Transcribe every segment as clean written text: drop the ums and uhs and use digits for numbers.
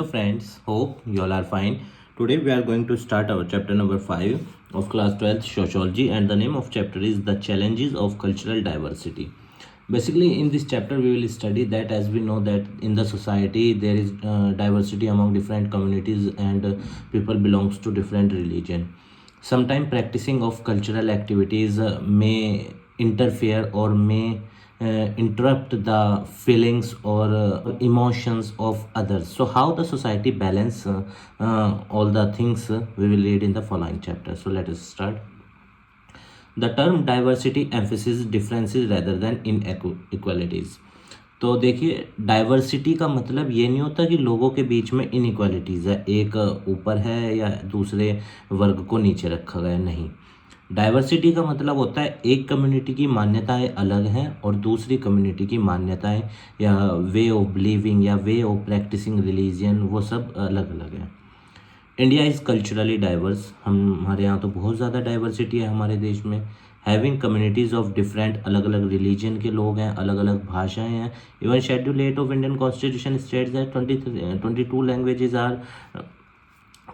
Hello friends, hope you all are fine. Today we are going to start our chapter number 5 of class 12th sociology, and the name of chapter is the challenges of cultural diversity. Basically in this chapter we will study that, as we know that in the society there is diversity among different communities, and people belongs to different religion. Sometimes practicing of cultural activities may interfere or may interrupt the feelings or emotions of others. So how the society balance all the things we will read in the following chapter. So let us start. The term diversity emphasizes differences rather than inequalities. तो देखिए, diversity का मतलब ये नहीं होता कि लोगों के बीच में इनइक्वालिटीज़ है, एक ऊपर है या दूसरे वर्ग को नीचे रखा गया, नहीं। डाइवर्सिटी का मतलब होता है एक कम्युनिटी की मान्यताएं अलग हैं और दूसरी कम्युनिटी की मान्यताएं या वे ऑफ बिलीविंग या वे ऑफ प्रैक्टिसिंग रिलीजियन, वो सब अलग अलग हैं। इंडिया इज़ कल्चरली डाइवर्स, हमारे यहाँ तो बहुत ज़्यादा डाइवर्सिटी है हमारे देश में। हैविंग कम्युनिटीज़ ऑफ डिफरेंट, अलग अलग रिलीजन के लोग हैं, अलग अलग भाषाएं हैं। Even schedule 8 of Indian constitution states that 22 languages are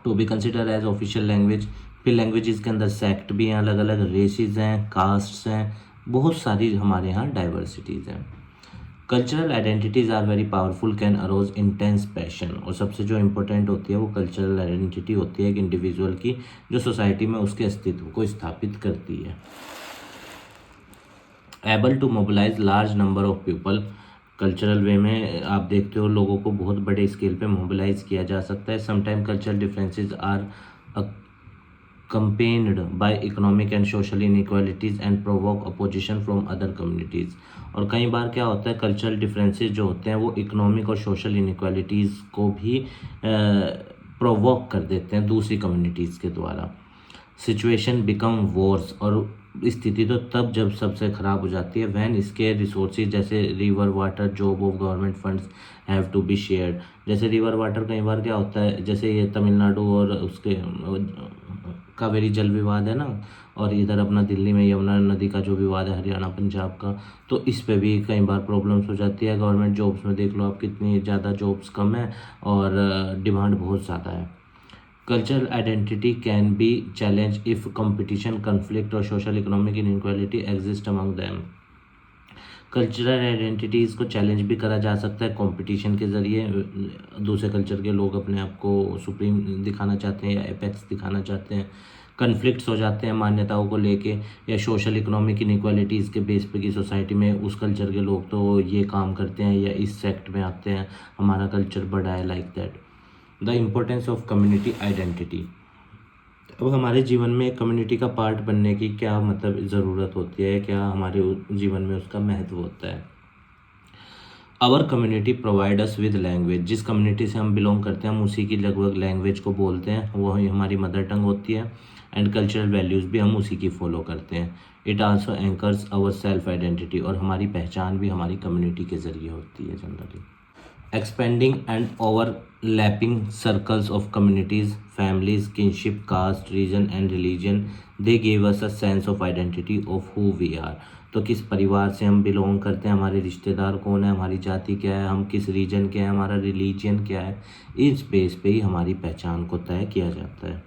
to be consider as official language. फिर लैंग्वेजेस के अंदर सेक्ट भी हैं, अलग अलग रेसेस हैं, कास्ट्स हैं, बहुत सारी हमारे यहाँ डाइवर्सिटीज़ हैं। Cultural identities are very powerful, can arouse intense passion. और सबसे जो इम्पोर्टेंट होती है वो कल्चरल आइडेंटिटी होती है एक इंडिविजुअल की, जो सोसाइटी में उसके अस्तित्व को स्थापित करती है। Able to mobilize large number of people, cultural way में आप देखते हो लोगों को बहुत बड़े स्केल पे मोबिलाइज किया जा सकता है। Sometime cultural differences are accompanied by economic and social inequalities and provoke opposition from other communities। और कई बार क्या होता है, कल्चरल डिफरेंसेस जो होते हैं वो इकोनॉमिक और सोशल इनइक्वालिटीज़ को भी प्रोवोक कर देते हैं दूसरी कम्युनिटीज़ के द्वारा। सिचुएशन बिकम वॉर्स, और स्थिति तो तब जब सबसे ख़राब हो जाती है व्हेन इसके रिसोर्सेज जैसे river water, job of government funds have to be shared. जैसे रिवर वाटर कई बार क्या होता है, जैसे ये तमिलनाडु और उसके कावेरी जल विवाद है ना, और इधर अपना दिल्ली में यमुना नदी का जो विवाद है, हरियाणा पंजाब का, तो इस पे भी कई बार प्रॉब्लम्स हो जाती है। गवर्नमेंट जॉब्स में देख लो आप, कितनी ज़्यादा जॉब्स कम है और डिमांड बहुत ज़्यादा है। Cultural identity can be challenge if competition, conflict और social economic inequality exist among them. Cultural identities को चैलेंज भी करा जा सकता है कंपटीशन के ज़रिए। दूसरे कल्चर के लोग अपने आप को सुप्रीम दिखाना चाहते हैं या एपेक्स दिखाना चाहते हैं। कन्फ्लिक्ट्स हो जाते हैं मान्यताओं को लेके, या सोशल इकोनॉमिक इनइक्वालिटीज़ के बेस पे कि सोसाइटी में उस कल्चर के लोग तो ये काम करते हैं या इस सेक्ट में आते हैं, हमारा कल्चर बड़ा है, like that. The importance of community identity. अब हमारे जीवन में कम्युनिटी का पार्ट बनने की क्या मतलब ज़रूरत होती है, क्या हमारे जीवन में उसका महत्व होता है। Our community provide us with language, जिस कम्युनिटी से हम बिलोंग करते हैं हम उसी की लगभग लैंग्वेज को बोलते हैं, वो हमारी मदर टंग होती है। एंड कल्चरल वैल्यूज़ भी हम उसी की फॉलो करते हैं। It also anchors our self identity, और हमारी पहचान भी हमारी कम्युनिटी के ज़रिए होती है generally. Expanding and overlapping circles of communities, families, kinship, caste, region and religion, they give us a sense of identity of who we are। तो किस परिवार से हम बिलोंग करते हैं, हमारे रिश्तेदार कौन है, हमारी जाति क्या है, हम किस रीजन के हैं, हमारा रिलीजन क्या है, इस बेस पे ही हमारी पहचान को तय किया जाता है।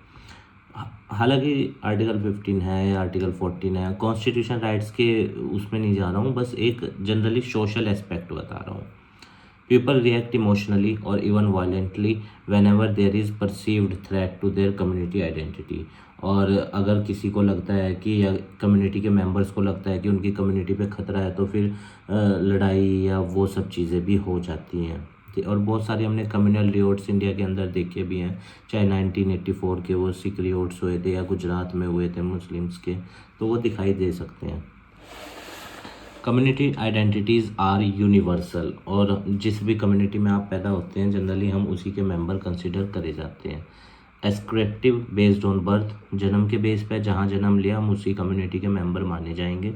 हालांकि आर्टिकल 15 है या आर्टिकल 14 है, कॉन्स्टिट्यूशन राइट्स के उसमें नहीं जा रहा हूँ, बस एक जनरली सोशल एस्पेक्ट बता रहा हूँ। People react emotionally or even violently whenever there is perceived threat to their community identity। और अगर किसी को लगता है कि, या कम्युनिटी के मेंबर्स को लगता है कि उनकी कम्युनिटी पे खतरा है, तो फिर लड़ाई या वो सब चीज़ें भी हो जाती हैं। और बहुत सारे हमने कम्युनल रिवोल्ट्स इंडिया के अंदर देखे भी हैं, चाहे 1984 के वो सिख रिवोल्ट्स हुए थे या गुजरात में हुए थे मुस्लिम्स के, तो वो दिखाई दे सकते हैं। कम्युनिटी आइडेंटिटीज़ आर यूनिवर्सल, और जिस भी कम्युनिटी में आप पैदा होते हैं जनरली हम उसी के मेंबर कंसिडर करे जाते हैं। एस्क्रिप्टिव बेस्ड ऑन बर्थ, जन्म के बेस पे जहाँ जन्म लिया हम उसी कम्युनिटी के मेंबर माने जाएंगे।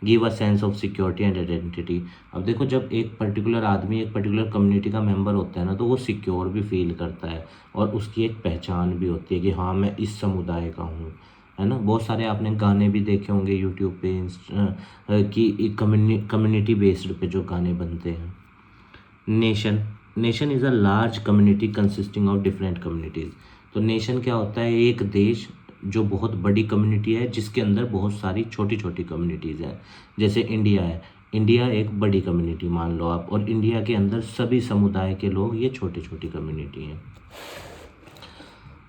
Give a sense of security and identity. अब देखो, जब एक पर्टिकुलर आदमी एक पर्टिकुलर कम्युनिटी का मेंबर होता है ना, तो वो सिक्योर भी फील करता है और उसकी एक पहचान भी होती है कि हाँ मैं इस समुदाय का हूँ, है ना। बहुत सारे आपने गाने भी देखे होंगे यूट्यूब पे कि कम्युनिटी बेस्ड पे जो गाने बनते हैं। Nation, nation is a large community consisting of different communities. तो नेशन क्या होता है? एक देश जो बहुत बड़ी कम्युनिटी है जिसके अंदर बहुत सारी छोटी छोटी कम्युनिटीज़ हैं। जैसे इंडिया है, इंडिया एक बड़ी कम्युनिटी मान लो आप, और इंडिया के अंदर सभी समुदाय के लोग, ये छोटी छोटी कम्युनिटी हैं।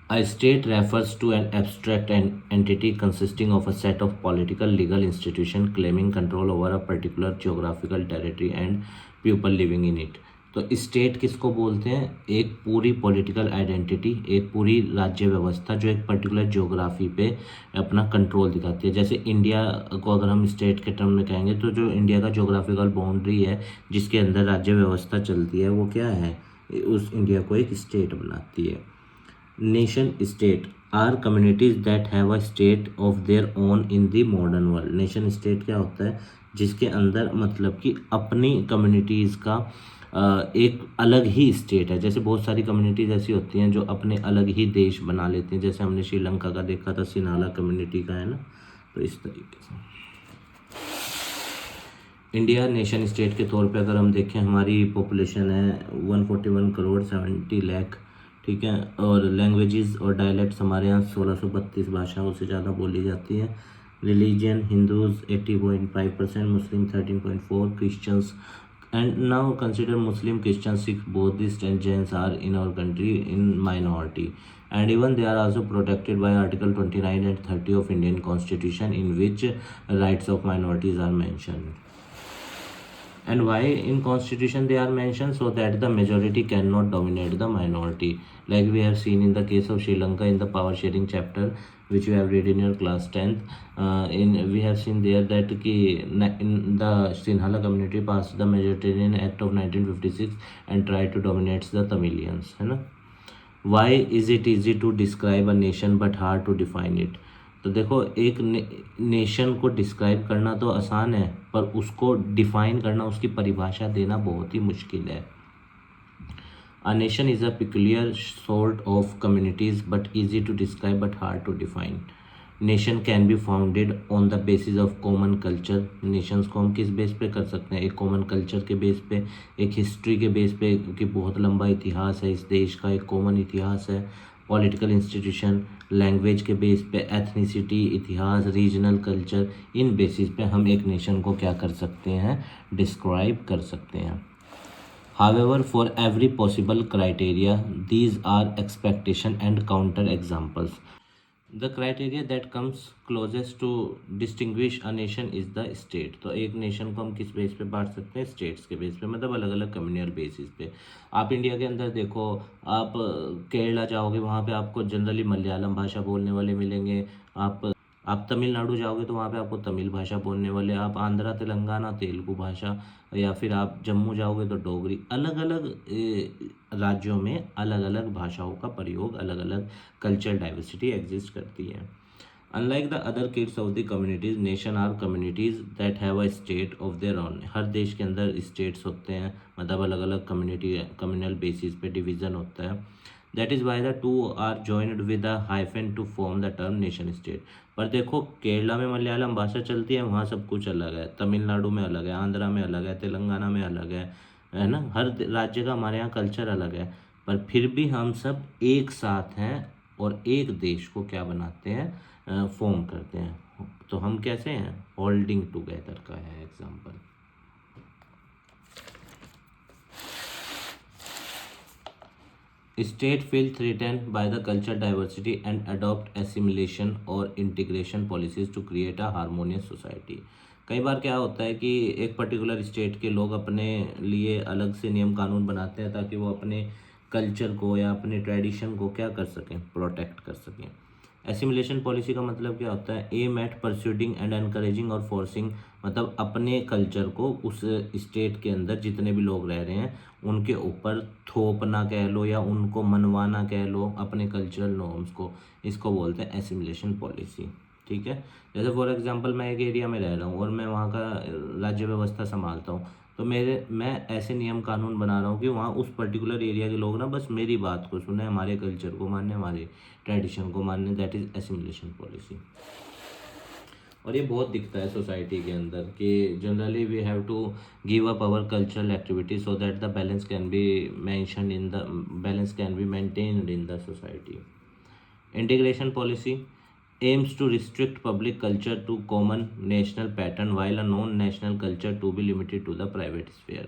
A state refers to an abstract entity consisting of a set of political legal institutions claiming control over a particular geographical territory and people living in it। तो स्टेट किसको बोलते हैं? एक पूरी पॉलिटिकल आइडेंटिटी, एक पूरी राज्य व्यवस्था जो एक पर्टिकुलर ज्योग्राफी पे अपना कंट्रोल दिखाती है। जैसे इंडिया को अगर हम स्टेट के टर्म में कहेंगे तो जो इंडिया का ज्योग्राफिकल बाउंड्री है जिसके अंदर राज्य व्यवस्था चलती है वो क्या है? उस इंडिया को एक स्टेट बनाती है। Nation state are communities that have a state of their own in the modern world. Nation state क्या होता है? जिसके अंदर मतलब कि अपनी कम्युनिटीज़ का एक अलग ही स्टेट है। जैसे बहुत सारी कम्युनिटीज़ ऐसी होती हैं जो अपने अलग ही देश बना लेती हैं। जैसे हमने श्रीलंका का देखा था, सिनाला कम्युनिटी का है ना। तो इस तरीके से इंडिया नेशन स्टेट के तौर पे अगर हम देखें, हमारी पॉपुलेशन है 141 करोड़ 70 लाख, ठीक है। और लैंग्वेजेस और डायलेक्ट्स हमारे यहाँ 1632 भाषाओं से ज़्यादा बोली जाती है। Religion Hindus 80.5%, Muslim 13.4, Christians and now consider Muslim, Christian, Sikh, Buddhist and Jains are in our country in minority and even they are also protected by article 29 and 30 of Indian constitution in which rights of minorities are mentioned। And why in constitution they are mentioned? So that the majority cannot dominate the minority, like we have seen in the case of Sri Lanka in the power sharing chapter which you have read in your class 10th। In we have seen there that in the Sinhala community passed the Majoritarian Act of 1956 and tried to dominate the Tamilians, है ना। Why is it easy to describe a nation but hard to define it? तो देखो, एक nation को describe करना तो आसान है, पर उसको डिफाइन करना, उसकी परिभाषा देना बहुत ही मुश्किल है। A nation is a peculiar sort of communities but easy to describe but hard to define। Nation can be founded on the basis of common culture. Nations को हम किस बेस पे कर सकते हैं? एक कॉमन कल्चर के बेस पे, एक हिस्ट्री के बेस पे, क्योंकि बहुत लंबा इतिहास है इस देश का, एक कॉमन इतिहास है। पॉलिटिकल इंस्टीट्यूशन, लैंग्वेज के बेस पे, एथनिसिटी, इतिहास, रीजनल कल्चर, इन बेसिस पे हम एक नेशन को क्या कर सकते हैं? डिस्क्राइब कर सकते हैं। However, for every possible criteria, these are expectation and counter examples। The criteria that comes closest to distinguish a nation is the state। तो एक नेशन को हम किस बेस पे बांट सकते हैं? स्टेट्स के बेस पे, मतलब अलग अलग कम्युनल बेसिस पे। आप इंडिया के अंदर देखो, आप केरला जाओगे, वहाँ पे आपको जनरली मलयालम भाषा बोलने वाले मिलेंगे। आप तमिलनाडु जाओगे तो वहाँ पे आपको तमिल भाषा बोलने वाले, आप आंध्रा तेलंगाना तेलुगु भाषा, या फिर आप जम्मू जाओगे तो डोगरी। अलग अलग राज्यों में अलग अलग भाषाओं का प्रयोग, अलग अलग कल्चरल डाइवर्सिटी एग्जिस्ट करती है। Unlike the other kids of the communities, nation are communities that have a state of their own. हर देश के अंदर स्टेट्स होते हैं, मतलब अलग अलग कम्युनिटी, कम्युनल बेसिस पे डिवीज़न होता है। That is why the two are joined with a hyphen to form the term nation state. पर देखो, केरला में मलयालम भाषा चलती है, वहाँ सब कुछ अलग है। तमिलनाडु में अलग है, आंध्रा में अलग है, तेलंगाना में अलग है ना। हर राज्य का हमारे यहाँ कल्चर अलग है, पर फिर भी हम सब एक साथ हैं और एक देश को क्या बनाते हैं? फॉर्म करते हैं। तो हम कैसे हैं? होल्डिंग टुगेदर का है example. State feel threatened by the cultural diversity and adopt assimilation और integration policies to create a harmonious society। कई बार क्या होता है कि एक पर्टिकुलर स्टेट के लोग अपने लिए अलग से नियम कानून बनाते हैं ताकि वो अपने कल्चर को या अपने ट्रेडिशन को क्या कर सकें? प्रोटेक्ट कर सकें। एसिमिलेशन पॉलिसी का मतलब क्या होता है? एम एट परस्यूटिंग एंड एनकरेजिंग और फोर्सिंग, मतलब अपने कल्चर को उस स्टेट के अंदर जितने भी लोग रह रहे हैं उनके ऊपर थोपना कह लो, या उनको मनवाना कह लो अपने कल्चरल नॉर्म्स को। इसको बोलते हैं एसिमिलेशन पॉलिसी, ठीक है। जैसे फॉर एग्जांपल, मैं एक एरिया में रह रहा हूँ और मैं वहाँ का राज्य व्यवस्था संभालता हूँ, तो मैं ऐसे नियम कानून बना रहा हूँ कि वहाँ उस पर्टिकुलर एरिया के लोग ना बस मेरी बात को सुने, हमारे कल्चर को माने, हमारे ट्रेडिशन को माने। That is assimilation policy. और ये बहुत दिखता है सोसाइटी के अंदर कि generally we have to give up our cultural activity so that the balance can be maintained in the society. Integration policy aims to restrict public culture to common national pattern while a non-national culture to be limited to the private sphere.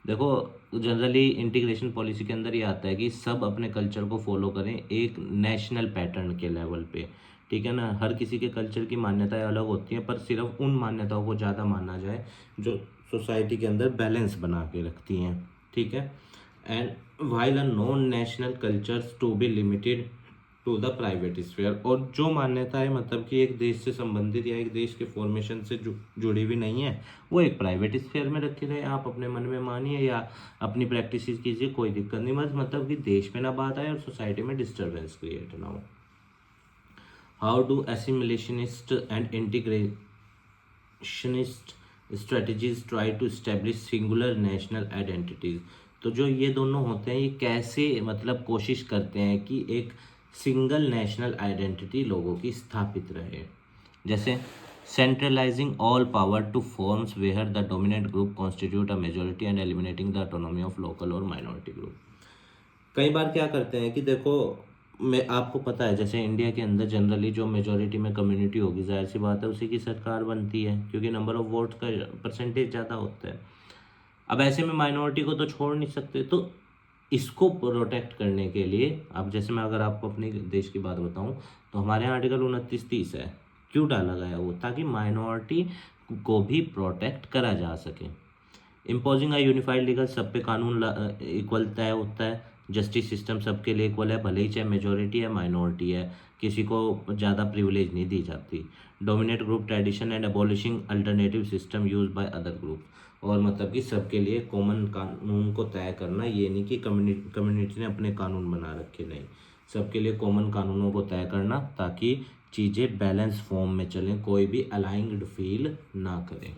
देखो generally integration policy के अंदर ये आता है कि सब अपने culture को फॉलो करें एक नेशनल पैटर्न के लेवल पे. ठीक है ना. हर किसी के कल्चर की मान्यताएं अलग होती हैं पर सिर्फ उन मान्यताओं को ज़्यादा माना जाए जो सोसाइटी के अंदर बैलेंस बना के रखती हैं. ठीक है. And while a non national cultures to be limited to the private sphere. और जो मान्यताएं मतलब कि एक देश से संबंधित या एक देश के फॉर्मेशन से जुड़ी हुई नहीं है वो एक प्राइवेट स्फीयर में रखे रहे. आप अपने मन में मानिए या अपनी प्रैक्टिस कीजिए, कोई दिक्कत नहीं. बस मतलब कि देश में ना बात आए और सोसाइटी में डिस्टर्बेंस क्रिएट ना हो. How do assimilationist and integrationist strategies try to establish singular national identities. तो जो ये दोनों होते हैं ये कैसे मतलब कोशिश करते हैं कि एक सिंगल नेशनल आइडेंटिटी लोगों की स्थापित रहे. जैसे centralising all power to forms where the dominant group constitute a majority and eliminating the autonomy of local और माइनॉरिटी ग्रुप. कई बार क्या करते हैं कि देखो मैं आपको पता है जैसे इंडिया के अंदर जनरली जो मेजोरिटी में कम्युनिटी होगी जाहिर सी बात है उसी की सरकार बनती है क्योंकि नंबर ऑफ वोट का परसेंटेज ज़्यादा होता है. अब ऐसे में माइनॉरिटी को तो छोड़ नहीं सकते. तो इसको प्रोटेक्ट करने के लिए अब जैसे मैं अगर आपको अपने देश की बात बताऊं तो हमारे यहाँ आर्टिकल 29-30 है. क्यों डाला गया वो? ताकि माइनॉरिटी को भी प्रोटेक्ट करा जा सके. इम्पोजिंग अ यूनिफाइड लीगल, सब पे कानून इक्वल तय होता है. जस्टिस सिस्टम सबके लिए इक्वल है भले ही चाहे मेजोरिटी है माइनॉरिटी है, किसी को ज़्यादा प्रिविलेज नहीं दी जाती. Dominate group tradition and abolishing alternative system use by other group. और मतलब कि सबके लिए कॉमन कानून को तय करना, ये नहीं कि कम्युनिटी ने अपने कानून बना रखे, नहीं, सबके लिए कॉमन कानूनों को तय करना ताकि चीज़ें बैलेंस फॉर्म में चलें, कोई भी अलाइंग्ड फील ना करें.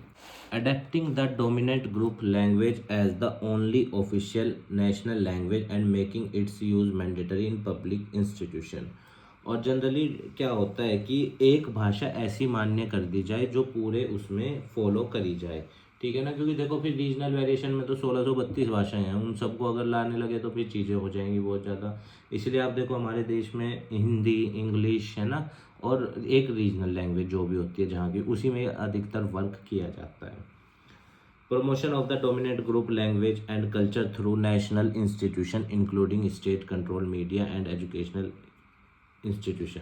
Adapting the dominant group language as the only official national language and making its use mandatory in public institution. और जनरली क्या होता है कि एक भाषा ऐसी मान्य कर दी जाए जो पूरे उसमें फॉलो करी जाए. ठीक है ना. क्योंकि देखो फिर रीजनल वेरिएशन में तो 1632 भाषाएं हैं, उन सबको अगर लाने लगे तो फिर चीज़ें हो जाएंगी बहुत ज़्यादा. इसलिए आप देखो हमारे देश में हिंदी, इंग्लिश है ना, और एक रीजनल लैंग्वेज जो भी होती है जहाँ की, उसी में अधिकतर वर्क किया जाता है. Promotion of the dominant group language and culture through national institution including state control media and educational institution.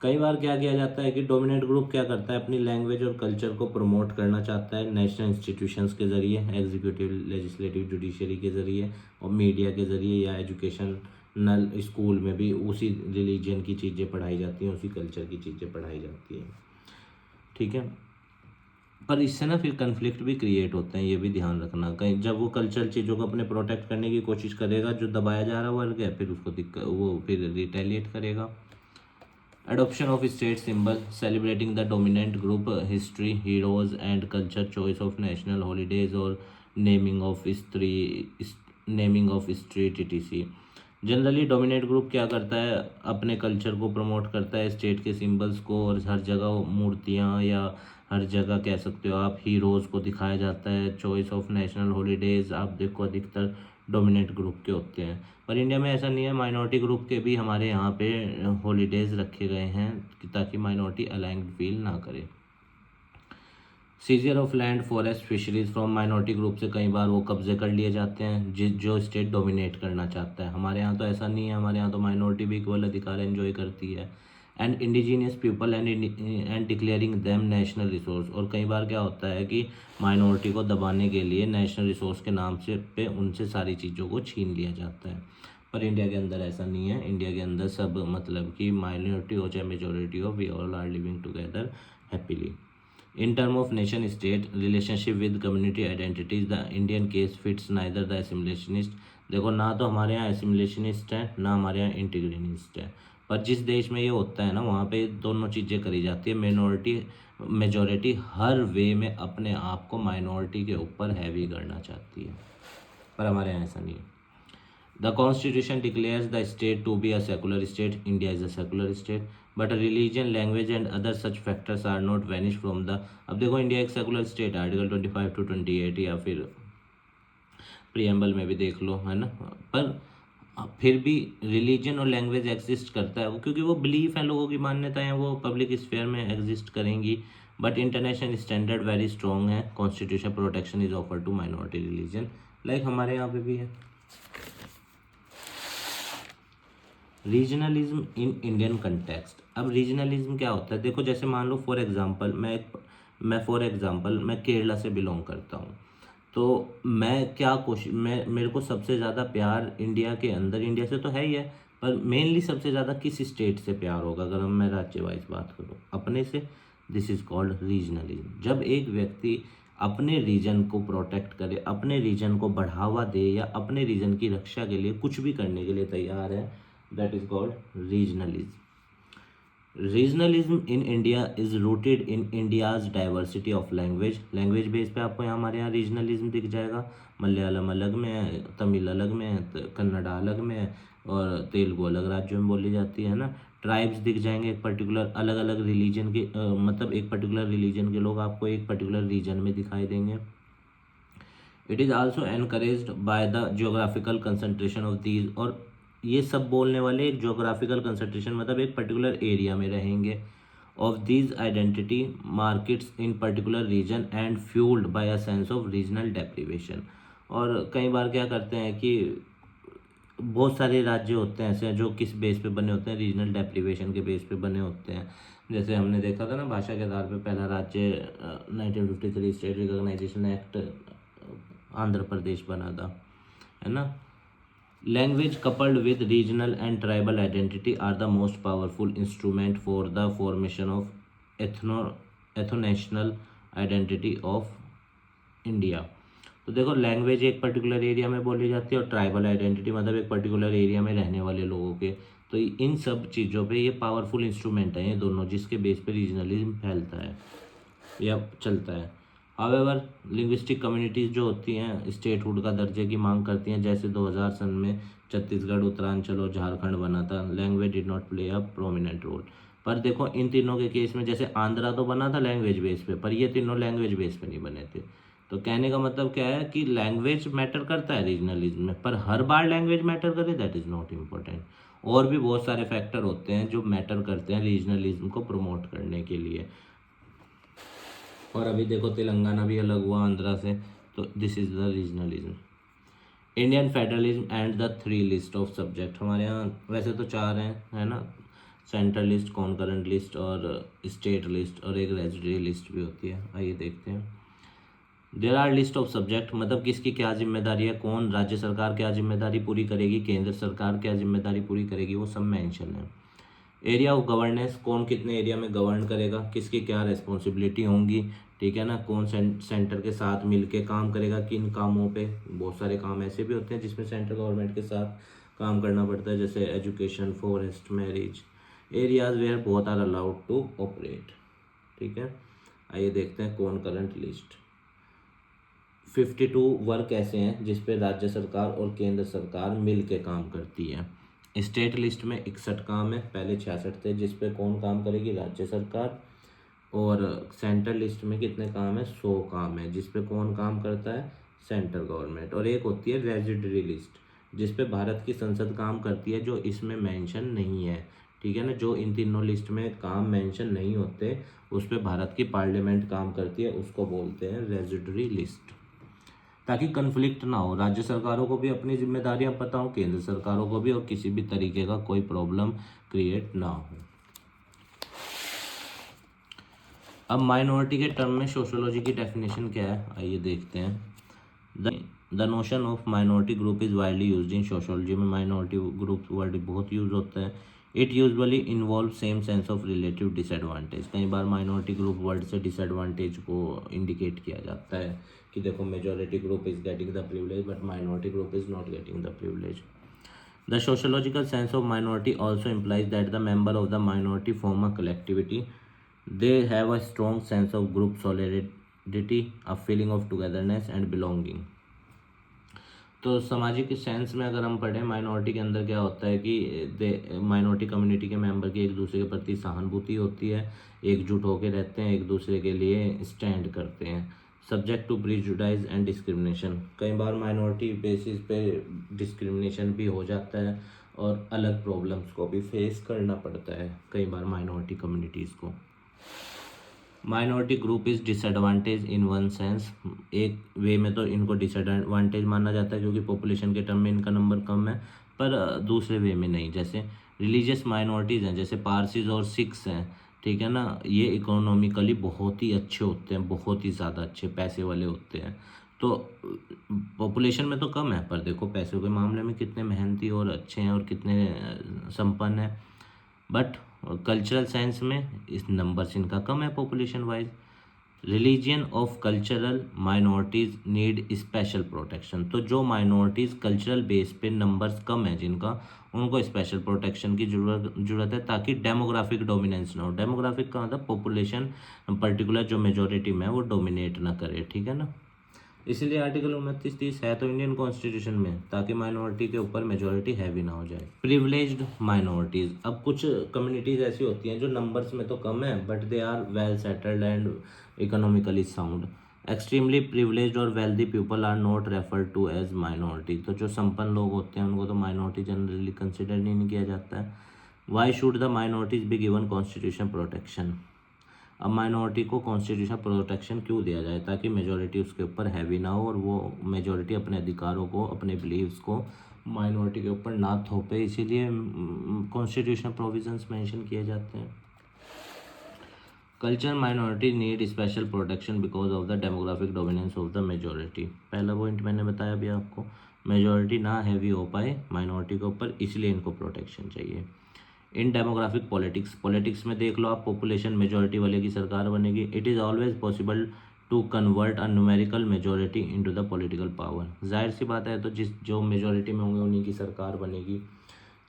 कई बार क्या किया जाता है कि डोमिनेंट ग्रुप क्या करता है अपनी लैंग्वेज और कल्चर को प्रमोट करना चाहता है नेशनल इंस्टीट्यूशंस के ज़रिए, एग्जीक्यूटिव, लेजिस्लेटिव, जुडिशरी के ज़रिए और मीडिया के ज़रिए, या एजुकेशनल स्कूल में भी उसी रिलीजन की चीज़ें पढ़ाई जाती हैं, उसी कल्चर की चीज़ें पढ़ाई जाती हैं. ठीक है. पर इससे ना फिर कन्फ्लिक्ट भी क्रिएट होते हैं, ये भी ध्यान रखना. कहीं जब वो कल्चरल चीज़ों को अपने प्रोटेक्ट करने की कोशिश करेगा, जो दबाया जा रहा वर्ग है फिर उसको दिक्कत, वो फिर रिटेलिएट करेगा. Adoption of state symbol, celebrating the dominant group history, heroes and culture, choice of national holidays और naming of street etc. Generally dominate group क्या करता है अपने कल्चर को प्रमोट करता है, स्टेट के सिंबल्स को, और हर जगह मूर्तियाँ या हर जगह कह सकते हो आप हीरोज़ को दिखाया जाता है. चॉइस ऑफ नेशनल हॉलीडेज़ आप देखो अधिकतर डोमिनेट ग्रुप के होते हैं. पर इंडिया में ऐसा नहीं है, माइनॉरिटी ग्रुप के भी हमारे यहाँ पे हॉलीडेज़ रखे गए हैं ताकि माइनॉरिटी अलाइंड फील ना करे. Scissor of land, forest, fisheries from minority group से कई बार वो कब्जे कर लिए जाते हैं जो स्टेट डोमिनेट करना चाहता है. हमारे यहाँ तो ऐसा नहीं है, हमारे यहाँ तो माइनॉरिटी भी इक्वल अधिकार एंजॉय करती है. And indigenous people and declaring them national resource. और कई बार क्या होता है कि माइनॉरिटी को दबाने के लिए नेशनल रिसोर्स के नाम से पे उनसे सारी चीज़ों को छीन लिया जाता है. पर इंडिया के अंदर ऐसा नहीं है. इंडिया के अंदर सब मतलब कि माइनॉरिटी हो चाहे मेजोरिटी हो, we all are living together happily. In term of nation state relationship with community identities, the Indian case fits neither the assimilationist. देखो ना तो हमारे यहाँ एसिमिलेशनिस्ट है ना हमारे यहाँ इंटीग्रेनिस्ट है. पर जिस देश में ये होता है ना वहाँ पे दोनों चीज़ें करी जाती है. मेजोरिटी हर वे में अपने आप को माइनॉरिटी के ऊपर हैवी करना चाहती है, पर हमारे यहाँ ऐसा नहीं है. The constitution declares the state to be a secular state. India is a secular state. But religion, language and other such factors are not vanish from the. अब देखो इंडिया एक सेकुलर स्टेट है, आर्टिकल 25 to 28, या फिर preamble में भी देख लो, है ना। पर फिर भी रिलीजन और लैंग्वेज एग्जिस्ट करता है, वो क्योंकि वो बिलीफ है, लोगों की मान्यताएं, वो पब्लिक स्फेयर में एग्जिस्ट करेंगी। But international standard very strong है, constitution protection is offer to minority religion, like हमारे यहाँ पे भी है। Regionalism in Indian context. अब रीजनलिज्म क्या होता है, देखो जैसे मान लो फॉर एग्जांपल मैं केरला से बिलोंग करता हूँ, तो मैं क्या कोशिश मैं मेरे को सबसे ज़्यादा प्यार इंडिया के अंदर, इंडिया से तो है ही है, पर मेनली सबसे ज़्यादा किस स्टेट से प्यार होगा, अगर हम मैं राज्य वाइज बात करूँ अपने से। This is called regionalism. जब एक व्यक्ति अपने रीजन को प्रोटेक्ट करे, अपने रीजन को बढ़ावा दे, या अपने रीजन की रक्षा के लिए कुछ भी करने के लिए तैयार है, that is called regionalism. Regionalism in India is rooted in India's diversity of language. Language base पे आपको यहाँ हमारे यहाँ रीजनलिज्म दिख जाएगा। मलयालम अलग में है, तमिल अलग में है, कन्नडा अलग में है, और तेलुगु अलग राज्यों में बोली जाती है ना। ट्राइब्स दिख जाएंगे, एक पर्टिकुलर अलग अलग रिलीजन के मतलब एक पर्टिकुलर रिलीजन के लोग आपको एक पर्टिकुलर रीजन में दिखाई देंगे। It is also encouraged by the geographical concentration of these. और ये सब बोलने वाले एक जियोग्राफिकल कंसंट्रेशन मतलब एक पर्टिकुलर एरिया में रहेंगे। Of these identity markets in particular region and fuelled by a sense of regional deprivation. और कई बार क्या करते हैं कि बहुत सारे राज्य होते हैं ऐसे जो किस बेस पे बने होते हैं, रीजनल डेप्रिवेशन के बेस पे बने होते हैं। जैसे हमने देखा था ना, भाषा के आधार पे पहला राज्य 1953 state recognisation act Andhra Pradesh बना था, है ना। Language coupled with regional and tribal identity are the most powerful instrument for the formation of ethnonational identity of India. तो देखो लैंग्वेज एक पर्टिकुलर एरिया में बोली जाती है, और ट्राइबल आइडेंटिटी मतलब एक पर्टिकुलर एरिया में रहने वाले लोगों के। तो इन सब चीज़ों पे ये पावरफुल इंस्ट्रूमेंट है ये दोनों, जिसके बेस पे रीजनलिज्म फैलता है या चलता है। हावेवर लिंग्विस्टिक कम्युनिटीज़ जो होती हैं स्टेटहुड का दर्जे की मांग करती हैं, जैसे 2000 सन में छत्तीसगढ़, उत्तरांचल और झारखंड बना था। Language did not play a prominent role. पर देखो इन तीनों के केस में, जैसे आंध्रा तो बना था लैंग्वेज बेस पे, पर ये तीनों लैंग्वेज बेस पे नहीं बने थे। तो कहने का मतलब क्या है कि लैंग्वेज मैटर करता है रीजनलिज्म में, पर हर बार लैंग्वेज मैटर करे दैट इज़ नॉट इम्पोर्टेंट। और भी बहुत सारे फैक्टर होते हैं जो मैटर करते हैं रीजनलिज्म को प्रमोट करने के लिए। और अभी देखो तेलंगाना भी अलग हुआ आंध्रा से, तो this is the regionalism. Indian federalism and the 3 list of subject. हमारे यहाँ वैसे तो 4 हैं, है ना। सेंट्रल लिस्ट, कॉन्करेंट लिस्ट और स्टेट लिस्ट, और एक रेजिडरी लिस्ट भी होती है। आइए देखते हैं। There are list of subject मतलब किसकी क्या जिम्मेदारी है, कौन राज्य सरकार क्या जिम्मेदारी पूरी करेगी, केंद्र सरकार क्या जिम्मेदारी पूरी करेगी, वो सब मेंशन है। एरिया ऑफ गवर्नेंस, कौन कितने एरिया में गवर्न करेगा, किसकी क्या रिस्पॉन्सिबिलिटी होंगी, ठीक है ना। कौन सेंटर के साथ मिलके काम करेगा किन कामों पे। बहुत सारे काम ऐसे भी होते हैं जिसमें सेंट्रल गवर्नमेंट के साथ काम करना पड़ता है, जैसे education, forest, marriage. Areas where both are allowed to operate, ठीक है। आइए देखते हैं कौन करंट लिस्ट। 52 वर्क ऐसे हैं जिस पे राज्य सरकार और केंद्र सरकार मिल के काम करती है। स्टेट लिस्ट में 61 काम है, पहले 66 थे, जिस पे कौन काम करेगी, राज्य सरकार। और सेंट्रल लिस्ट में कितने काम है, 100 काम है, जिस पे कौन काम करता है, सेंट्रल गवर्नमेंट। और एक होती है रेजिडरी लिस्ट, जिस पे भारत की संसद काम करती है, जो इसमें मेंशन नहीं है, ठीक है ना। जो इन तीनों लिस्ट में काम मेंशन नहीं होते उस पे भारत की पार्लियामेंट काम करती है, उसको बोलते हैं रेजिडरी लिस्ट। ताकि कन्फ्लिक्ट ना हो, राज्य सरकारों को भी अपनी जिम्मेदारियां पता हो, केंद्र सरकारों को भी, और किसी भी तरीके का कोई प्रॉब्लम क्रिएट ना हो। अब माइनॉरिटी के टर्म में सोशियोलॉजी की डेफिनेशन क्या है, आइए देखते हैं। The notion of minority group is widely used in sociology में माइनॉरिटी ग्रुप वर्ड बहुत यूज होता है। It usually involve same sense of relative disadvantage. कई बार माइनॉरिटी ग्रुप वर्ड से डिसएडवांटेज को इंडिकेट किया जाता है कि देखो majority group is getting the privilege but minority group is not getting the privilege. The sociological sense of minority also implies that the member of the minority form a collectivity. They have a strong sense of group solidarity, a feeling of togetherness and belonging. तो सामाजिक sense में अगर हम पढ़ें, minority के अंदर क्या होता है कि माइनॉरिटी कम्युनिटी के मेंबर की एक दूसरे के प्रति सहानुभूति होती है, एकजुट होकर रहते हैं, एक दूसरे के लिए स्टैंड करते हैं। सब्जेक्ट टू प्रीजुडाइज एंड डिस्क्रिमिनेशन, कई बार माइनॉरिटी बेसिस पे डिस्क्रिमिनेशन भी हो जाता है और अलग प्रॉब्लम्स को भी फेस करना पड़ता है कई बार माइनॉरिटी कम्युनिटीज़ को। Minority group is disadvantage in one sense, एक वे में तो इनको डिसएडवांटेज माना जाता है क्योंकि पॉपुलेशन के टर्म में इनका नंबर कम है, पर दूसरे वे में नहीं। जैसे रिलीजियस माइनॉरिटीज़ हैं, जैसे पारसीज और सिख्स हैं, ठीक है ना, ये इकोनॉमिकली बहुत ही अच्छे होते हैं, बहुत ही ज़्यादा अच्छे पैसे वाले होते हैं। तो पॉपुलेशन में तो कम है, पर देखो पैसों के मामले में कितने मेहनती और अच्छे हैं और कितने संपन्न हैं। बट कल्चरल साइंस में इस नंबर्स इनका कम है population wise. Religion of cultural minorities need special protection, तो जो माइनॉरिटीज़ कल्चरल बेस पे नंबर्स कम है जिनका, उनको स्पेशल प्रोटेक्शन की जरूरत है ताकि डेमोग्राफिक डोमिनेंस ना हो। डेमोग्राफिक का मतलब पॉपुलेशन पर्टिकुलर जो मेजोरिटी में है वो डोमिनेट ना करे, ठीक है ना। इसीलिए आर्टिकल 29-30 है तो इंडियन कॉन्स्टिट्यूशन में, ताकि माइनॉरिटी के ऊपर मेजोरिटी हैवी ना हो जाए। प्रिविलेज्ड माइनॉरिटीज़, अब कुछ कम्युनिटीज़ ऐसी होती हैं जो नंबर्स में तो कम है but they are well settled and economically sound. Extremely privileged और wealthy people are not referred to as minority, तो जो संपन्न लोग होते हैं उनको तो माइनॉरिटी जनरली कंसिडर नहीं किया जाता है। Why should the minorities be given constitution protection, अब माइनॉरिटी को कॉन्स्टिट्यूशन प्रोटेक्शन क्यों दिया जाए, ताकि मेजॉरिटी उसके ऊपर हैवी ना हो और वो मेजॉरिटी अपने अधिकारों को, अपने बिलीव्स को माइनॉरिटी के ऊपर ना थोपे, इसीलिए कॉन्स्टिट्यूशन प्रोविजंस मेंशन किए जाते हैं। Culture minority need special protection because of the demographic dominance of the majority. पहला पॉइंट मैंने बताया अभी आपको, मेजॉरिटी ना हैवी हो पाए माइनॉरिटी के ऊपर, इसलिए इनको प्रोटेक्शन चाहिए। इन डेमोग्राफिक पॉलिटिक्स, पॉलिटिक्स में देख लो आप, पॉपुलेशन मेजॉरिटी वाले की सरकार बनेगी। It is always possible to convert a numerical majority into the political power, जाहिर सी बात है, तो जो मेजॉरिटी में होंगे उन्हीं की सरकार बनेगी।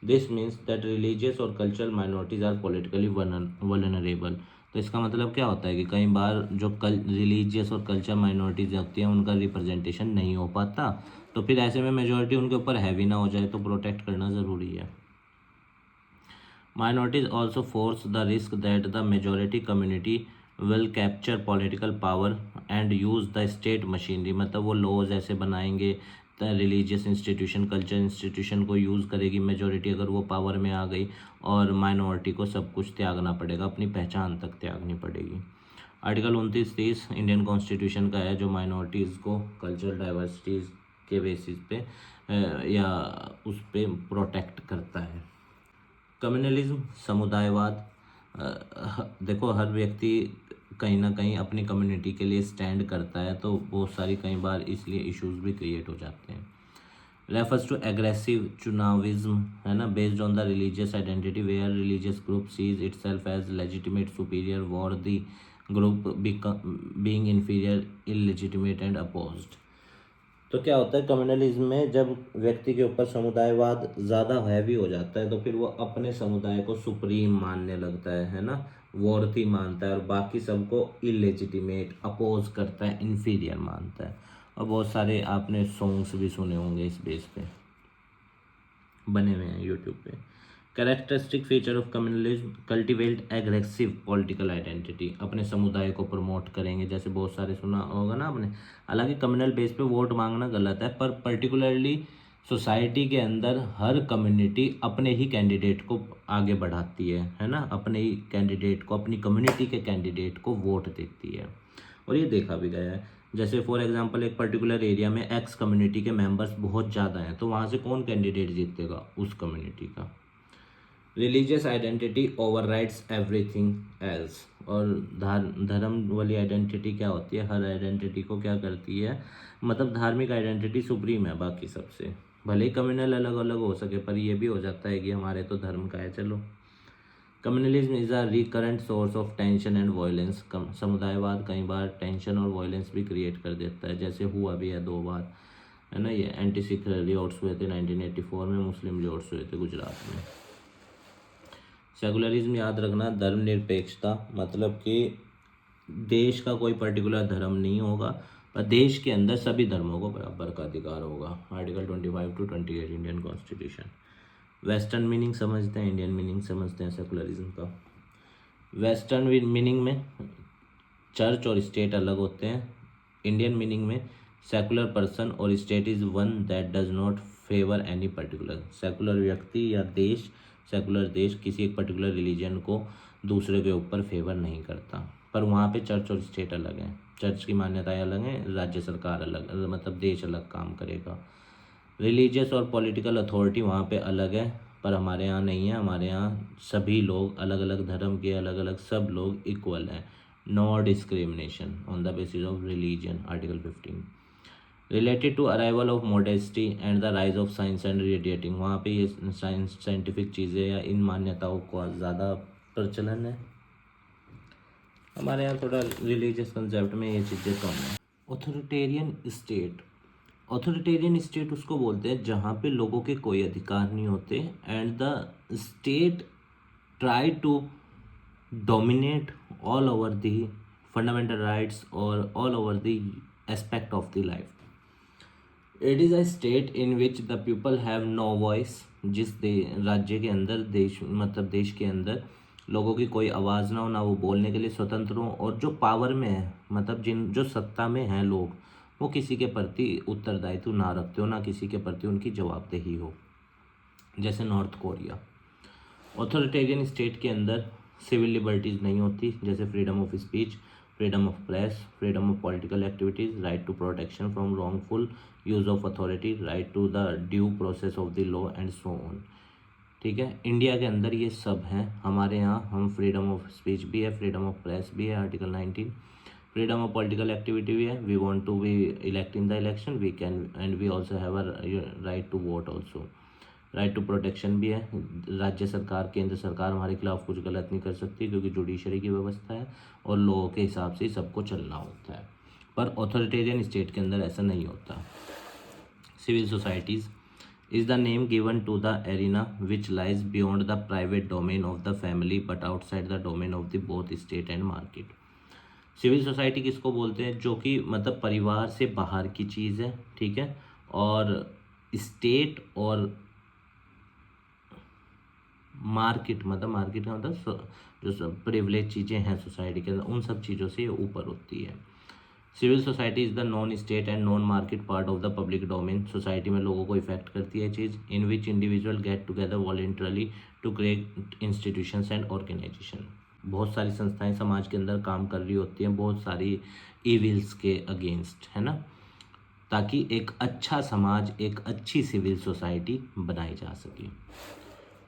दिस मीन्स दैट रिलीजियस और cultural minorities are politically vulnerable, तो इसका मतलब क्या होता है कि कई बार जो रिलीजियस और कल्चर माइनॉरिटीज़ होती हैं उनका रिप्रेजेंटेशन नहीं हो पाता, तो फिर ऐसे में मेजॉरिटी उनके ऊपर हैवी ना हो जाए, तो प्रोटेक्ट करना ज़रूरी है। Minorities also force the risk that the majority community will capture political power and use the state machinery, मतलब वो लॉज ऐसे बनाएंगे, रिलीजियस इंस्टीट्यूशन, कल्चर इंस्टीट्यूशन को यूज़ करेगी मेजॉरिटी, अगर वो पावर में आ गई, और माइनॉरिटी को सब कुछ त्यागना पड़ेगा, अपनी पहचान तक त्यागनी पड़ेगी। आर्टिकल 29-30 इंडियन कॉन्स्टिट्यूशन का है जो माइनॉरिटीज़ को कल्चरल डाइवर्सिटीज़ के बेसिस पे या उस पर प्रोटेक्ट करता है। कम्युनलिज्म, समुदायवाद, देखो हर व्यक्ति कहीं ना कहीं अपनी कम्युनिटी के लिए स्टैंड करता है, तो बहुत सारी कई बार इसलिए इश्यूज भी क्रिएट हो जाते हैं। रेफर्स टू एग्रेसिव चुनाविज्म, है ना, based on the religious identity where religious group sees itself as legitimate superior war the group being inferior illegitimate and opposed. तो क्या होता है कम्युनलिज्म में, जब व्यक्ति के ऊपर समुदायवाद ज़्यादा हैवी हो जाता है तो फिर वो अपने समुदाय को सुप्रीम मानने लगता है ना, वॉर्थी मानता है, और बाकी सबको इलेजिटिमेट, अपोज करता है, इन्फीरियर मानता है। और बहुत सारे आपने सॉन्ग्स भी सुने होंगे इस बेस पे, बने हुए हैं यूट्यूब पे। Characteristic feature of communalism, cultivate aggressive political identity, अपने समुदाय को प्रमोट करेंगे, जैसे बहुत सारे सुना होगा ना आपने। हालांकि कम्युनल बेस पे वोट मांगना गलत है, पर पर्टिकुलरली सोसाइटी के अंदर हर कम्युनिटी अपने ही कैंडिडेट को आगे बढ़ाती है ना, अपने ही कैंडिडेट को, अपनी कम्युनिटी के कैंडिडेट को वोट देती है, और ये देखा भी गया है। जैसे फॉर एग्जांपल एक पर्टिकुलर एरिया में एक्स कम्युनिटी के मेंबर्स बहुत ज़्यादा हैं, तो वहाँ से कौन कैंडिडेट जीतेगा, उस कम्युनिटी का। Religious identity overrides everything else, और धर्म वाली आइडेंटिटी क्या होती है, हर आइडेंटिटी को क्या करती है, मतलब धार्मिक आइडेंटिटी सुप्रीम है बाकी सबसे, भले ही कम्युनल अलग अलग हो सके, पर ये भी हो जाता है कि हमारे तो धर्म का है, चलो। Communalism is a recurrent source of tension and violence, समुदायवाद कई बार टेंशन और वायलेंस भी क्रिएट कर देता है, जैसे हुआ भी है 2 बार, है ना। ये एंटी सिख रिवॉल्ट्स हुए थे 1984 में, मुस्लिम रिवॉल्ट्स हुए थे गुजरात में। सेकुलरिज्म याद रखना, धर्मनिरपेक्षता, मतलब कि देश का कोई पर्टिकुलर धर्म नहीं होगा, और देश के अंदर सभी धर्मों को बराबर का अधिकार होगा। Article 25 to 28 Indian constitution. Western meaning समझते हैं, इंडियन मीनिंग समझते हैं सेकुलरिज्म का। वेस्टर्न मीनिंग में चर्च और स्टेट अलग होते हैं। इंडियन मीनिंग में सेकुलर पर्सन और state is one that does not favour any particular. Secular व्यक्ति या देश, सेकुलर देश किसी एक पर्टिकुलर रिलीजन को दूसरे के ऊपर फेवर नहीं करता। पर वहाँ पे चर्च और स्टेट अलग हैं। चर्च की मान्यताएं अलग हैं, राज्य सरकार अलग, मतलब देश अलग काम करेगा। रिलीजियस और पॉलिटिकल अथॉरिटी वहाँ पे अलग है, पर हमारे यहाँ नहीं है। हमारे यहाँ सभी लोग, अलग अलग धर्म के अलग अलग सब लोग इक्वल हैं। No discrimination on the basis of religion. Article 15 related to arrival of modesty and the rise of science and radiating. वहाँ पे ये साइंटिफिक चीज़ें या इन मान्यताओं का ज़्यादा प्रचलन है। हमारे यहाँ थोड़ा रिलीजियस कंसेप्ट में ये चीज़ें कम है। Authoritarian state. ऑथोरिटेरियन स्टेट उसको बोलते हैं जहाँ पे लोगों के कोई अधिकार नहीं होते and the state try to dominate all over the fundamental rights और all over the aspect of the life. It is a state in which the people have no voice. जिस राज्य के अंदर, देश मतलब देश के अंदर लोगों की कोई आवाज़ ना हो, ना वो बोलने के लिए स्वतंत्र हो, और जो पावर में है, मतलब जो सत्ता में हैं लोग, वो किसी के प्रति उत्तरदायित्व ना रखते हो, ना किसी के प्रति उनकी जवाबदेही हो। जैसे नॉर्थ कोरिया। ऑथोरिटेरियन स्टेट के अंदर सिविल लिबर्टीज़ नहीं होती, जैसे freedom of speech, freedom of press, freedom of political activities, right to protection from wrongful use of authority, right to the due process of the law and so on. ठीक है, India के अंदर ये सब हैं। हमारे यहाँ हम फ्रीडम ऑफ स्पीच भी है, फ्रीडम ऑफ प्रेस भी है, article 19, freedom of political activity भी है। We want to be elect in the election, we can, and we also have a right to vote also. Right to protection भी है। राज्य सरकार, केंद्र सरकार हमारे खिलाफ कुछ गलत नहीं कर सकती, क्योंकि जुडिशरी की व्यवस्था है और लॉ के हिसाब से सबको चलना होता है। पर ऑथोरिटेरियन स्टेट के अंदर ऐसा नहीं होता। Civil societies is the name given to the arena which lies beyond the private domain of the family but outside the domain of the both state and market। Civil society किसको बोलते हैं? जो कि मतलब परिवार से बाहर की चीज़ है, ठीक है, और स्टेट और मार्केट, मतलब मार्केट का मतलब जो प्रिविलेज चीज़ें हैं सोसाइटी के अंदर, उन सब चीज़ों से ऊपर होती है। Civil society is the non state and non market part of the public domain. Society में लोगों को इफेक्ट करती है चीज़, in which individual get together voluntarily to create institutions and organisation. बहुत सारी संस्थाएं समाज के अंदर काम कर रही होती हैं, बहुत सारी ईविल्स के अगेंस्ट, है ना, ताकि एक अच्छा समाज, एक अच्छी सिविल सोसाइटी बनाई जा सके।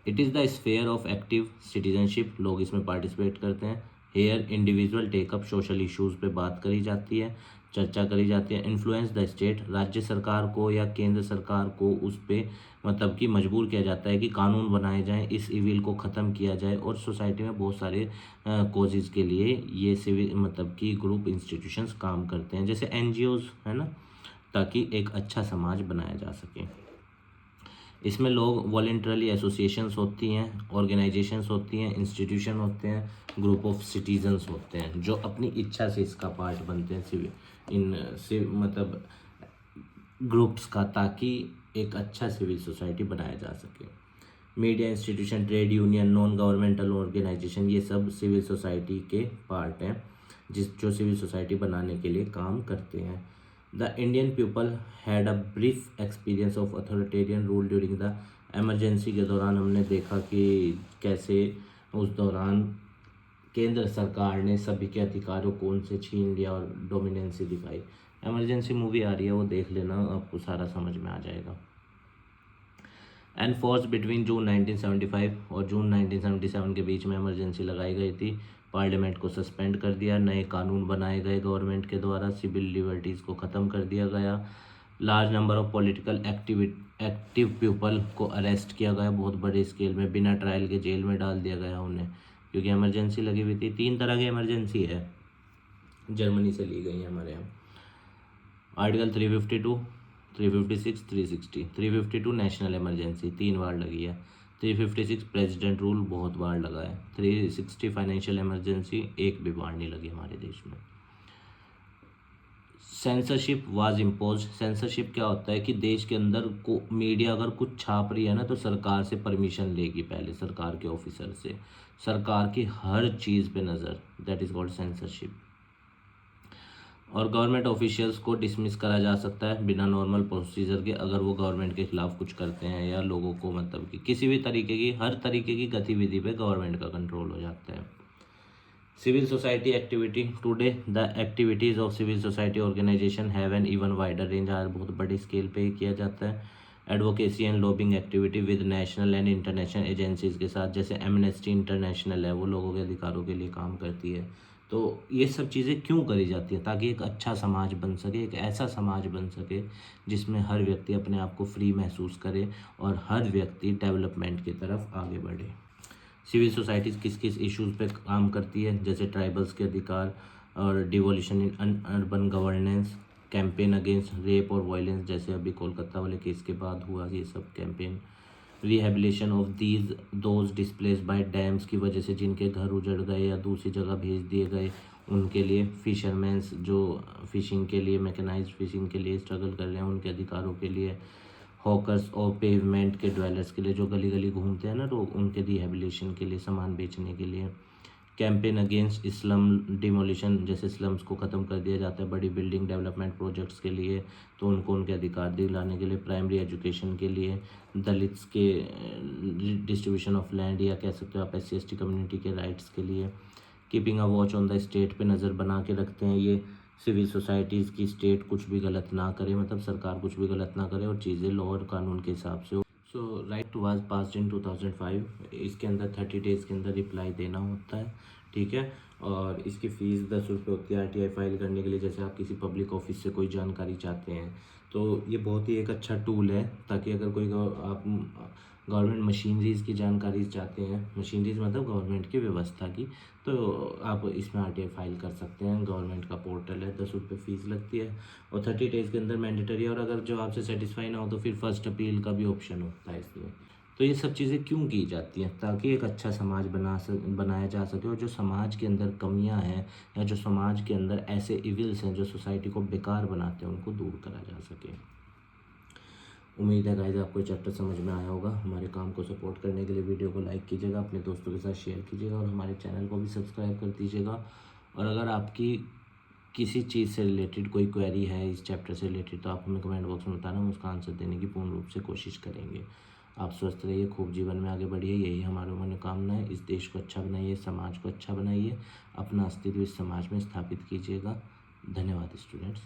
It is the sphere of active citizenship. लोग इसमें पार्टिसिपेट करते हैं। Here individual take up, social issues पे बात करी जाती है, चर्चा करी जाती है। इन्फ्लुएंस द स्टेट, राज्य सरकार को या केंद्र सरकार को उस पर मतलब कि मजबूर किया जाता है कि कानून बनाए जाएं, इस इविल को ख़त्म किया जाए। और सोसाइटी में बहुत सारे कोजेज़ के लिए ये सिविल मतलब कि ग्रुप इंस्टीट्यूशंस काम करते हैं, जैसे NGOs, है ना, ताकि एक अच्छा समाज बनाया जा सके। इसमें लोग वॉलेंटरली, एसोसिएशंस होती हैं, ऑर्गेनाइजेशंस होती हैं, इंस्टीट्यूशन होते हैं, ग्रुप ऑफ सिटीजन्स होते हैं, जो अपनी इच्छा से इसका पार्ट बनते हैं मतलब ग्रुप्स का, ताकि एक अच्छा सिविल सोसाइटी बनाया जा सके। Media, institution, trade union, non governmental organisation, ये सब सिविल सोसाइटी के पार्ट हैं, जो सिविल सोसाइटी बनाने के लिए काम करते हैं। The Indian people had a brief experience of authoritarian rule during the emergency। के दौरान हमने देखा कि कैसे उस दौरान केंद्र सरकार ने सभी के अधिकारों को उनसे छीन लिया और डोमिनेंसी दिखाई। एमरजेंसी मूवी आ रही है, वो देख लेना, आपको सारा समझ में आ जाएगा। एनफोर्स बिटवीन जून 1975 और जून 1977 के बीच में एमरजेंसी लगाई गई थी। पार्लियामेंट को सस्पेंड कर दिया, नए कानून बनाए गए गवर्नमेंट के द्वारा, सिविल लिबर्टीज़ को ख़त्म कर दिया गया। Large number of political active people को अरेस्ट किया गया, बहुत बड़े स्केल में, बिना ट्रायल के जेल में डाल दिया गया उन्हें, क्योंकि इमरजेंसी लगी हुई थी। 3 तरह की इमरजेंसी है, जर्मनी से ली गई है हमारे यहाँ। आर्टिकल 352, 356, 360। 352 नेशनल इमरजेंसी 3 बार लगी है। 356 प्रेसिडेंट रूल बहुत बार लगा है। 360 फाइनेंशियल इमरजेंसी 1 भी बार नहीं लगी हमारे देश में। Censorship was impose. सेंसरशिप क्या होता है कि देश के अंदर को मीडिया अगर कुछ छाप रही है ना तो सरकार से परमिशन लेगी, पहले सरकार के ऑफिसर से, सरकार की हर चीज़ पे नज़र, दैट इज़ कॉल्ड सेंसरशिप। और गवर्नमेंट ऑफिशियल्स को डिसमिस करा जा सकता है बिना नॉर्मल प्रोसीजर के अगर वो गवर्नमेंट के खिलाफ कुछ करते हैं, या लोगों को मतलब कि किसी भी तरीके की, हर तरीके की गतिविधि पे गवर्नमेंट का कंट्रोल हो जाता है। Civil society activity today, the activities of civil society organisation have an even wider range. आज बहुत बड़े स्केल पे किया जाता है। Advocacy and lobbying activity with national and international agencies के साथ, जैसे एमनेस्टी इंटरनेशनल है, वो लोगों के अधिकारों के लिए काम करती है। तो ये सब चीज़ें क्यों करी जाती है? ताकि एक अच्छा समाज बन सके, एक ऐसा समाज बन सके जिसमें हर व्यक्ति अपने आप को फ्री महसूस करे और हर व्यक्ति डेवलपमेंट की तरफ आगे बढ़े। सिविल सोसाइटीज़ किस किस इश्यूज़ पे काम करती है, जैसे ट्राइबल्स के अधिकार और devolution in urban governance, campaign against rape और वायलेंस, जैसे अभी कोलकाता वाले केस के बाद हुआ ये सब campaign. Rehabilitation of these those displace bye dams, की वजह से जिनके घर उजड़ गए या दूसरी जगह भेज दिए गए, उनके लिए। फिशरमैन्स जो फिशिंग के लिए, मैकेनाइज्ड फिशिंग के लिए स्ट्रगल कर रहे हैं, उनके अधिकारों के लिए। हॉकर्स और पेवमेंट के ड्वेलर्स के लिए, जो गली गली घूमते हैं ना लोग, उनके रिहेबिलिटेशन के लिए, सामान बेचने के लिए। कैंपेन अगेंस्ट स्लम डिमोलिशन, जैसे स्लम्स को ख़त्म कर दिया जाता है बड़ी बिल्डिंग डेवलपमेंट प्रोजेक्ट्स के लिए, तो उनको उनके अधिकार दिलाने के लिए। प्राइमरी एजुकेशन के लिए। दलित्स के डिस्ट्रीब्यूशन ऑफ लैंड, या कह सकते हो आप SC/ST कम्युनिटी के राइट्स के लिए। Keeping a watch on the state, पे नज़र बना के रखते हैं ये सिविल सोसाइटीज़ की, स्टेट कुछ भी गलत ना करे, मतलब सरकार कुछ भी गलत ना करे और चीज़ें लॉ और कानून के हिसाब से हो। सो राइट वाज पास्ड इन 2005। इसके अंदर 30 डेज़ के अंदर रिप्लाई देना होता है, ठीक है। और इसकी फ़ीस 10 रुपये होती है RTI फाइल करने के लिए। जैसे आप किसी पब्लिक ऑफिस से कोई जानकारी चाहते हैं तो ये बहुत ही एक अच्छा टूल है, ताकि अगर कोई आप गवर्नमेंट मशीनरीज़ की जानकारी चाहते हैं, मशीनरीज़ मतलब गवर्नमेंट की व्यवस्था की, तो आप इसमें RTI फाइल कर सकते हैं। गवर्नमेंट का पोर्टल है, 10 रुपये फ़ीस लगती है और 30 डेज़ के अंदर मैंडेटरी है। और अगर जो आपसे सेटिस्फाई ना हो तो फिर फर्स्ट अपील का भी ऑप्शन होता है इसमें। तो ये सब चीज़ें क्यों की जाती हैं? ताकि एक अच्छा समाज बनाया जा सके, और जो समाज के अंदर कमियां हैं या जो समाज के अंदर ऐसे इविल्स हैं जो सोसाइटी को बेकार बनाते हैं, उनको दूर करा जा सके। उम्मीद है गाइस आपको चैप्टर समझ में आया होगा। हमारे काम को सपोर्ट करने के लिए वीडियो को लाइक कीजिएगा, अपने दोस्तों के साथ शेयर कीजिएगा और हमारे चैनल को भी सब्सक्राइब कर दीजिएगा। और अगर आपकी किसी चीज़ से रिलेटेड कोई क्वेरी है इस चैप्टर से रिलेटेड, तो आप हमें कमेंट बॉक्स में बताना, हम उसका आंसर देने की पूर्ण रूप से कोशिश करेंगे। आप स्वस्थ रहिए, खूब जीवन में आगे बढ़िए, यही हमारी मनोकामना है। इस देश को अच्छा बनाइए, समाज को अच्छा बनाइए, अपना अस्तित्व इस समाज में स्थापित कीजिएगा। धन्यवाद स्टूडेंट्स।